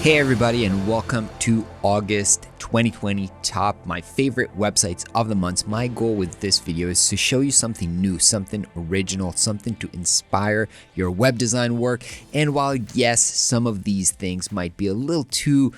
Hey everybody, and welcome to August 2020 Top My Favorite Websites of the Month. My goal with this video is to show you something new, something original, something to inspire your web design work. And while yes, some of these things might be a little too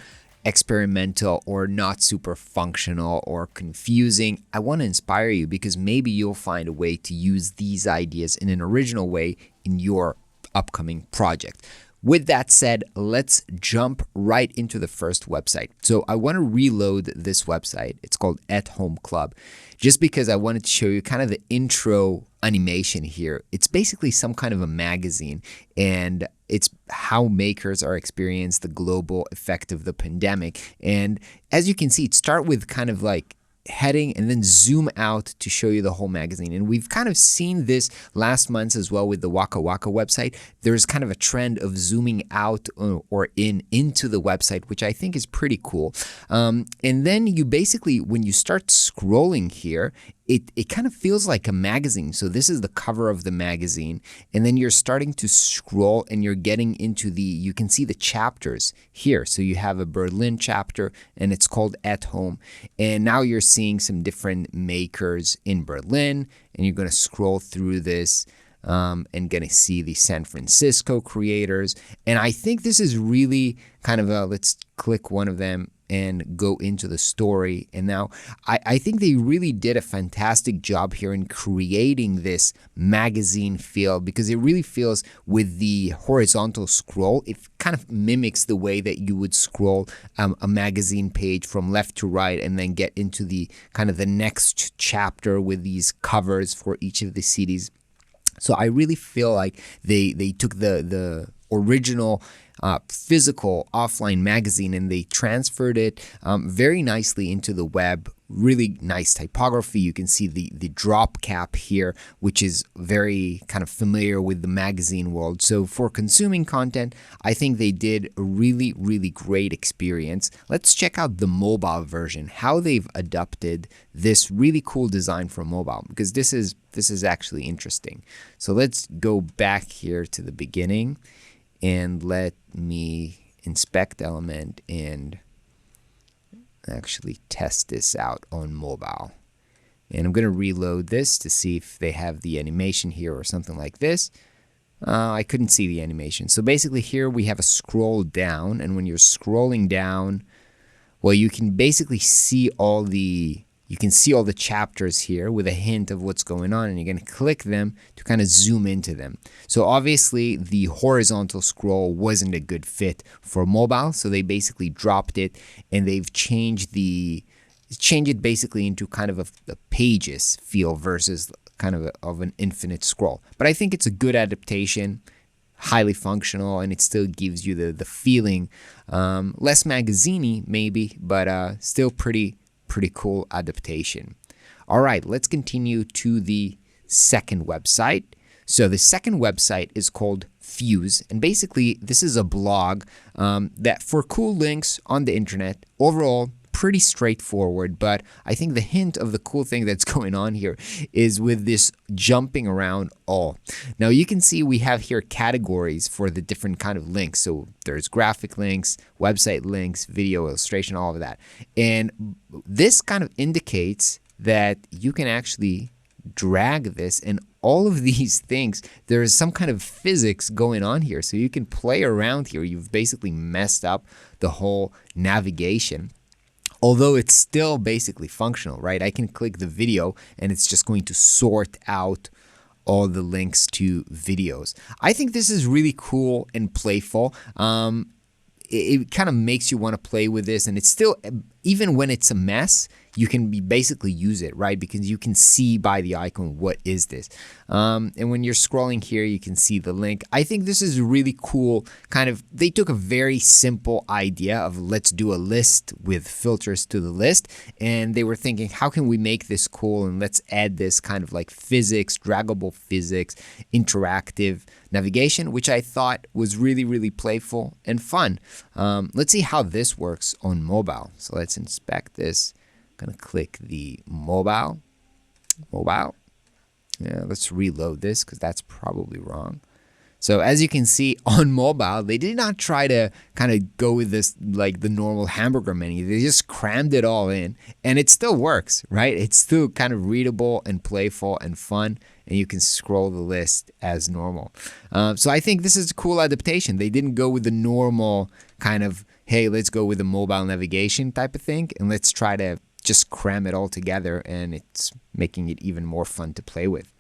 experimental or not super functional or confusing, I want to inspire you because maybe you'll find a way to use these ideas in an original way in your upcoming project. With that said, let's jump right into the first website. So I want to reload this website. It's called At Home Club, just because I wanted to show you kind of the intro animation here. It's basically some kind of a magazine, and it's how makers are experiencing the global effect of the pandemic. And as you can see, it starts with kind of like heading and then zoom out to show you the whole magazine. And we've kind of seen this last month as well with the Waka Waka website. There's kind of a trend of zooming out or into the website, which I think is pretty cool. And then you basically, when you start scrolling here, it kind of feels like a magazine. So this is the cover of the magazine, and then you're starting to scroll and you're getting into you can see the chapters here. So you have a Berlin chapter and it's called At Home. And now you're seeing some different makers in Berlin, and you're going to scroll through this and going to see the San Francisco creators. And I think this is really kind of let's click one of them and go into the story. And now I think they really did a fantastic job here in creating this magazine feel, because it really feels with the horizontal scroll, it kind of mimics the way that you would scroll a magazine page from left to right and then get into the kind of the next chapter with these covers for each of the cities. So I really feel like they took the original physical offline magazine and they transferred it very nicely into the web. Really nice typography. You can see the drop cap here, which is very kind of familiar with the magazine world. So for consuming content, I think they did a really, really great experience. Let's check out the mobile version, how they've adopted this really cool design for mobile, because this is actually interesting. So let's go back here to the beginning and let me inspect element and actually test this out on mobile. And I'm going to reload this to see if they have the animation here or something like this. I couldn't see the animation. So basically here we have a scroll down, and when you're scrolling down, well, you can basically see all the chapters here with a hint of what's going on, and you're going to click them to kind of zoom into them. So obviously the horizontal scroll wasn't a good fit for mobile, so they basically dropped it and they've changed it basically into kind of a pages feel versus kind of an infinite scroll. But I think it's a good adaptation, highly functional, and it still gives you the feeling, less magazine-y maybe, but still pretty cool adaptation. All right, let's continue to the second website. So the second website is called Fuse, and basically this is a blog that for cool links on the internet. Overall, pretty straightforward, but I think the hint of the cool thing that's going on here is with this jumping around all. Now you can see we have here categories for the different kind of links. So there's graphic links, website links, video, illustration, all of that. And this kind of indicates that you can actually drag this, and all of these things, there is some kind of physics going on here. So you can play around here. You've basically messed up the whole navigation, although it's still basically functional, right? I can click the video and it's just going to sort out all the links to videos. I think this is really cool and playful. It kind of makes you want to play with this, and it's still, even when it's a mess, you can basically use it, right? Because you can see by the icon, what is this? And when you're scrolling here, you can see the link. I think this is really cool. Kind of, they took a very simple idea of let's do a list with filters to the list, and they were thinking, how can we make this cool? And let's add this kind of like physics, draggable physics, interactive navigation, which I thought was really, really playful and fun. Let's see how this works on mobile. So let's inspect this. I'm gonna click the mobile. Yeah, let's reload this because that's probably wrong. So as you can see on mobile, they did not try to kind of go with this like the normal hamburger menu. They just crammed it all in, and it still works, right? It's still kind of readable and playful and fun, and you can scroll the list as normal. So I think this is a cool adaptation. They didn't go with the normal kind of, hey, let's go with the mobile navigation type of thing, and let's try to just cram it all together, and it's making it even more fun to play with.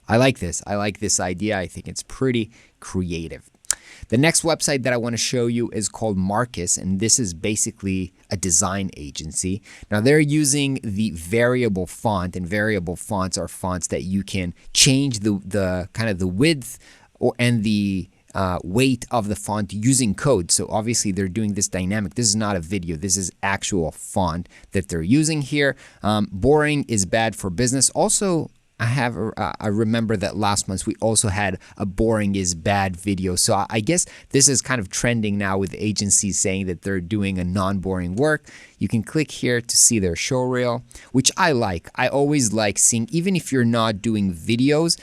I like this. I like this idea. I think it's pretty creative. The next website that I want to show you is called Markus, and this is basically a design agency. Now they're using the variable font, and variable fonts are fonts that you can change the kind of the width and the weight of the font using code. So obviously they're doing this dynamic. This is not a video. This is actual font that they're using here. Boring is bad for business. Also, I remember that last month we also had a boring is bad video. So I guess this is kind of trending now with agencies saying that they're doing a non-boring work. You can click here to see their show reel, which I like. I always like seeing, even if you're not doing videos,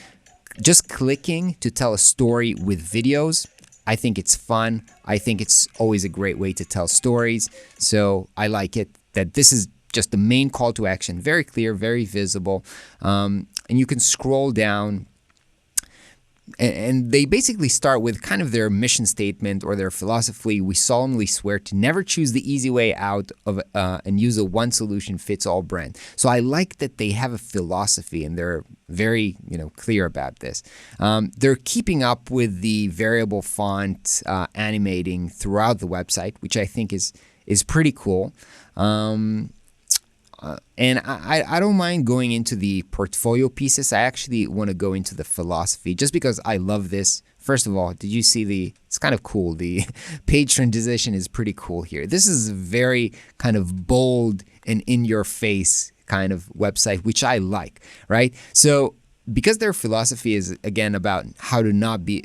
just clicking to tell a story with videos. I think it's fun. I think it's always a great way to tell stories. So I like it that this is just the main call to action. Very clear, very visible. And you can scroll down, and they basically start with kind of their mission statement or their philosophy. We solemnly swear to never choose the easy way out of and use a one solution fits all brand. So I like that they have a philosophy, and they're very clear about this. They're keeping up with the variable font animating throughout the website, which I think is pretty cool. And I don't mind going into the portfolio pieces. I actually want to go into the philosophy just because I love this. First of all, did you see it's kind of cool. The page transition is pretty cool here. This is a very kind of bold and in your face kind of website, which I like, right? So because their philosophy is, again, about how to not be,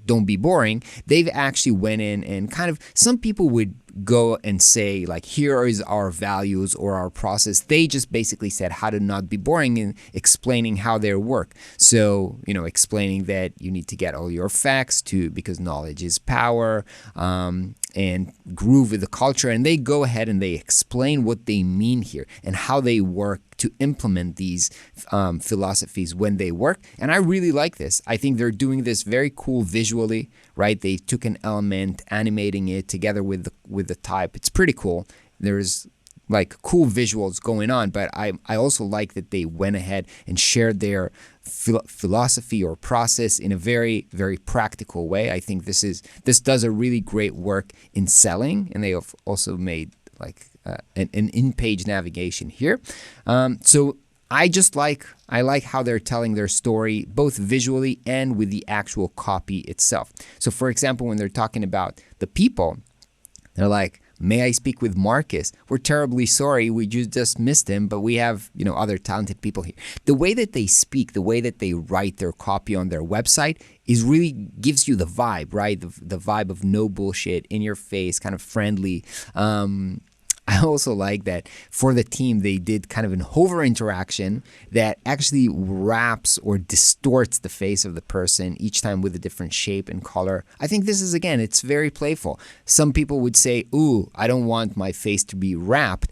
don't be boring, they've actually went in and kind of, some people would go and say, like, here is our values or our process. They just basically said how to not be boring and explaining how they work. So, explaining that you need to get all your facts because knowledge is power, and groove with the culture. And they go ahead and they explain what they mean here and how they work to implement these philosophies when they work. And I really like this. I think they're doing this very cool visually, right? They took an element, animating it together with the type. It's pretty cool. There's like cool visuals going on, but I also like that they went ahead and shared their philosophy or process in a very, very practical way. I think this does a really great work in selling, and they have also made like an in-page navigation here. So I like how they're telling their story both visually and with the actual copy itself. So for example, when they're talking about the people, they're like, may I speak with Markus? We're terribly sorry. We just missed him, but we have, other talented people here. The way that they speak, the way that they write their copy on their website is really gives you the vibe, right? The vibe of no bullshit, in your face, kind of friendly. I also like that for the team, they did kind of an hover interaction that actually wraps or distorts the face of the person each time with a different shape and color. I think this is, again, it's very playful. Some people would say, ooh, I don't want my face to be wrapped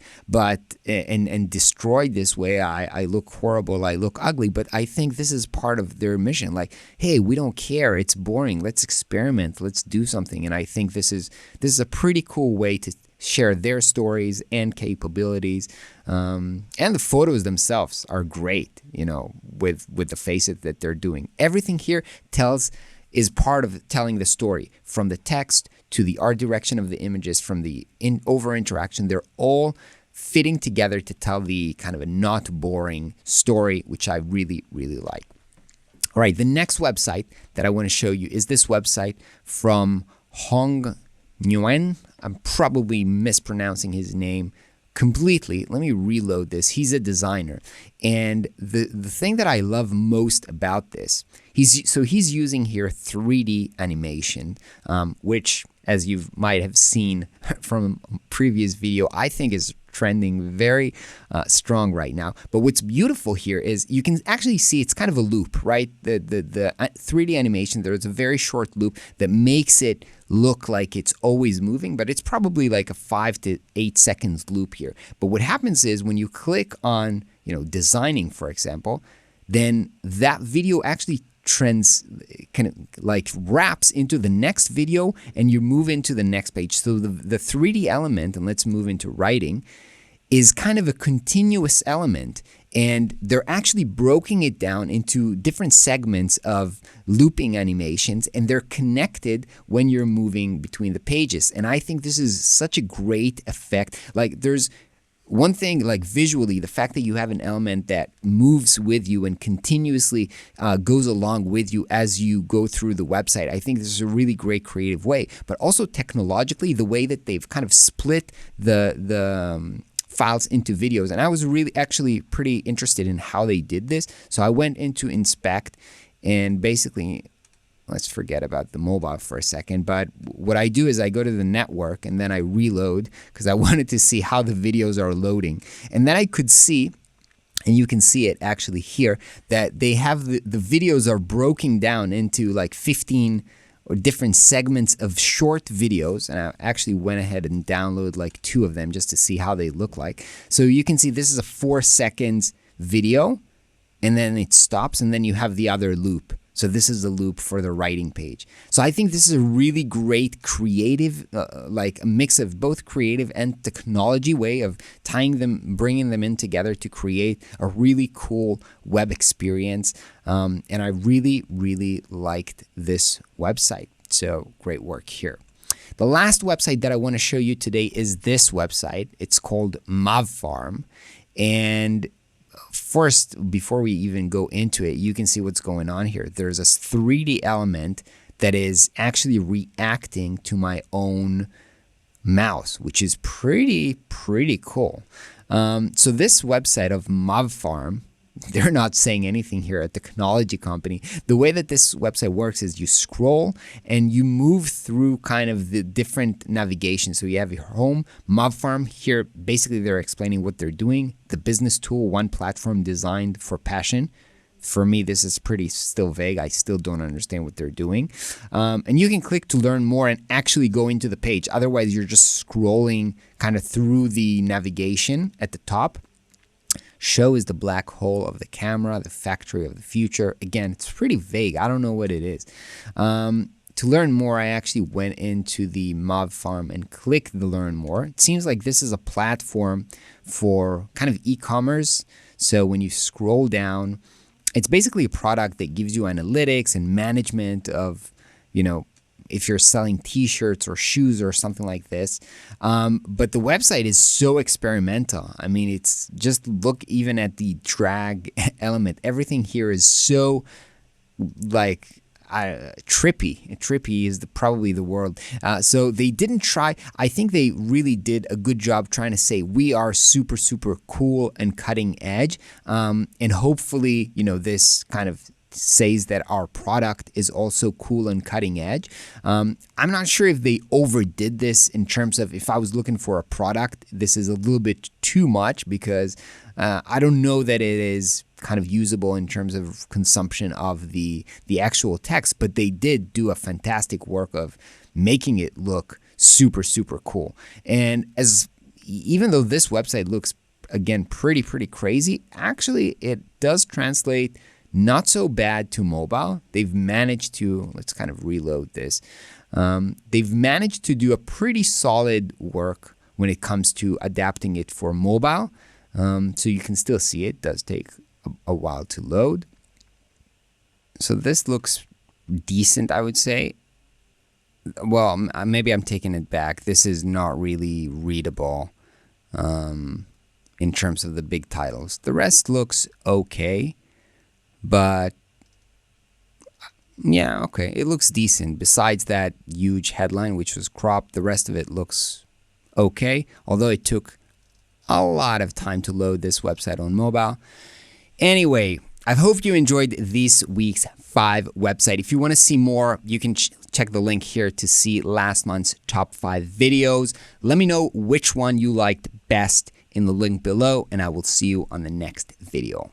and destroyed this way. I look horrible, I look ugly. But I think this is part of their mission. Like, hey, we don't care. It's boring. Let's experiment. Let's do something. And I think this is a pretty cool way to share their stories and capabilities, and the photos themselves are great, with the faces that they're doing. Everything here is part of telling the story, from the text to the art direction of the images, from the over interaction. They're all fitting together to tell the kind of a not boring story, which I really, really like. All right, the next website that I want to show you is this website from Hoang Nguyen. I'm probably mispronouncing his name completely. Let me reload this. He's a designer. And the thing that I love most about this, he's using here 3D animation, which, as you might have seen from a previous video, I think is trending very strong right now. But what's beautiful here is you can actually see it's kind of a loop, right? The 3D animation, there's a very short loop that makes it look like it's always moving, but it's probably like a 5 to 8 seconds loop here. But what happens is when you click on, designing, for example, then that video actually trends, kind of like wraps into the next video, and you move into the next page. So the 3D element, and let's move into writing, is kind of a continuous element, and they're actually breaking it down into different segments of looping animations, and they're connected when you're moving between the pages. And I think this is such a great effect. Like, there's one thing, like visually, the fact that you have an element that moves with you and continuously goes along with you as you go through the website, I think this is a really great creative way. But also technologically, the way that they've kind of split the files into videos. And I was really actually pretty interested in how they did this. So I went into inspect, and basically, let's forget about the mobile for a second. But what I do is I go to the network and then I reload because I wanted to see how the videos are loading. And then I could see, and you can see it actually here, that they have the videos are broken down into like 15 or different segments of short videos. And I actually went ahead and downloaded like 2 of them just to see how they look like. So you can see this is a 4 seconds video, and then it stops, and then you have the other loop. So this is the loop for the writing page. So I think this is a really great creative, like a mix of both creative and technology way of tying them, bringing them in together to create a really cool web experience. And I really, really liked this website. So great work here. The last website that I want to show you today is this website. It's called Mav Farm. And first, before we even go into it, you can see what's going on here. There's a 3D element that is actually reacting to my own mouse, which is pretty cool. So this website of Mav Farm, they're not saying anything here, a technology company. The way that this website works is you scroll and you move through kind of the different navigation. So you have your home, Mav Farm. Here, basically they're explaining what they're doing. The business tool, one platform designed for passion. For me, this is pretty still vague. I still don't understand what they're doing. And you can click to learn more and actually go into the page. Otherwise, you're just scrolling kind of through the navigation at the top. Show is the black hole of the camera, the factory of the future. Again, it's pretty vague. I don't know what it is. To learn more, I actually went into the Mav Farm and clicked the learn more. It seems like this is a platform for kind of e-commerce. So when you scroll down, it's basically a product that gives you analytics and management of, if you're selling t-shirts or shoes or something like this. But the website is so experimental. I mean, it's just look even at the drag element. Everything here is so like trippy. Trippy is probably the word. So they didn't try. I think they really did a good job trying to say we are super cool and cutting edge. And hopefully, this kind of says that our product is also cool and cutting edge. I'm not sure if they overdid this in terms of if I was looking for a product, this is a little bit too much because I don't know that it is kind of usable in terms of consumption of the actual text, but they did do a fantastic work of making it look super cool. And even though this website looks, again, pretty crazy, actually it does translate not so bad to mobile. They've managed to, let's kind of reload this. They've managed to do a pretty solid work when it comes to adapting it for mobile. So you can still see it does take a while to load. So this looks decent, I would say. Well, maybe I'm taking it back. This is not really readable in terms of the big titles. The rest looks okay. But yeah, okay, it looks decent. Besides that huge headline, which was cropped, the rest of it looks okay. Although it took a lot of time to load this website on mobile. Anyway, I hope you enjoyed this week's 5 website. If you want to see more, you can check check the link here to see last month's top 5 videos. Let me know which one you liked best in the link below, and I will see you on the next video.